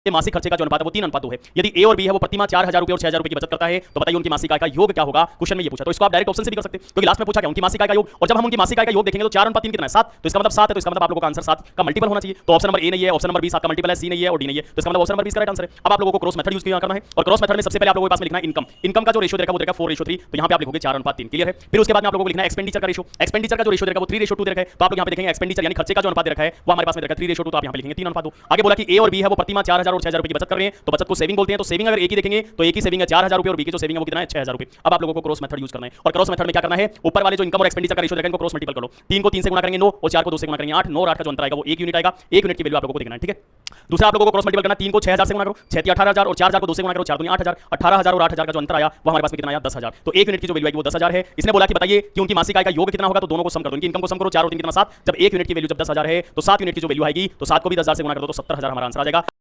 के मासिक खर्चे का जो अनुपात है वो 3:2 है। यदि ए और बी है वो प्रति माह 4,000 रुपए और 6,000 रुपए की बचत करता है तो बताइए उनकी मासिक आय का योग क्या होगा। क्वेश्चन में ये पूछा, तो इसको आप डायरेक्ट ऑप्शन से भी कर सकते हैं क्योंकि लास्ट में पूछा क्या उनकी मासिक आय का योग, और जब हम उनकी मासिक आय का योग देखेंगे तो 4:3 कितना है 7, तो इसका मतलब 7 है, तो इसका मतलब आप लोगों का आंसर 7 का मल्टीपल होना चाहिए। तो ऑप्शन नंबर ए नहीं है, ऑप्शन नंबर बी 7 का मल्टीपल है, सी नहीं है और डी नहीं है, तो इसका मतलब ऑप्शन नंबर बी इसका राइट आंसर है। अब आप लोगों को क्रॉस मेथड यूज करना है और क्रॉस मेथड में सबसे पहले आप लोगों के पास में लिखना है इनकम। इनकम का जो रेशियो देगा वो देगा 4:3, तो यहां पे आप लिखोगे 4:3, क्लियर है। फिर उसके बाद में आप लोगों को लिखना है एक्सपेंडिचर का रेशियो। एक्सपेंडिचर का जो रेशियो देगा वो 3:2 दे रखा है, तो आप लोग यहां पे देखेंगे एक्सपेंडिचर यानी खर्चे का जो अनुपात दे रखा है वो हमारे पास में देगा 3:2, तो आप यहां पे लिखेंगे 3:2। आगे बोला कि ए और बी है वो प्रति माह 4,000 और 6,000 रुपए की बचत कर रहे हैं, तो बचत को सेविंग बोलते हैं। तो सेविंग अगर एक ही देखेंगे तो एक ही सेविंग है 4,000 रुपए और बी की जो सेविंग है वो कितना है 6,000 रुपए। अब आप लोगों को क्रॉस मेथड यूज करना है और क्रॉस मेथड में क्या करना है, ऊपर वाले जो इनकम और एक्सपेंडिचर का रेशियो देगा इनको क्रॉस मल्टीपल कर लो। 3 को 3 से गुणा करेंगे 9 और 4 को 2 से गुणा करेंगे 8, 9 और 8 का जो अंतर आएगा वो 1 यूनिट आएगा। 1 यूनिट की वैल्यू आप लोगों को देखना है, ठीक है। दूसरा आप लोगों को क्रॉस मल्टीपल करना, 3 को 6,000 से गुणा करो, 6 × 18,000 और 4,000 को 2 से गुणा करो, 4 × 8,000, 18,000 और 8,000 का जो अंतर आया वो हमारे पास में कितना आया 10,000। तो 1 यूनिट की जो वैल्यू आएगी वो 10,000 है। इसने बोला कि बताइए कि उनकी मासिक आय का योग कितना होगा, तो दोनों को सम कर दो, इनकी इनकम को सम करो, 4 और 3 कितना 7। जब 1 यूनिट की वैल्यू जब 10,000 है तो 7 यूनिट की जो वैल्यू आएगी तो 7 को भी 10,000 से गुणा कर दो तो 70,000 हमारा आंसर आ जाएगा।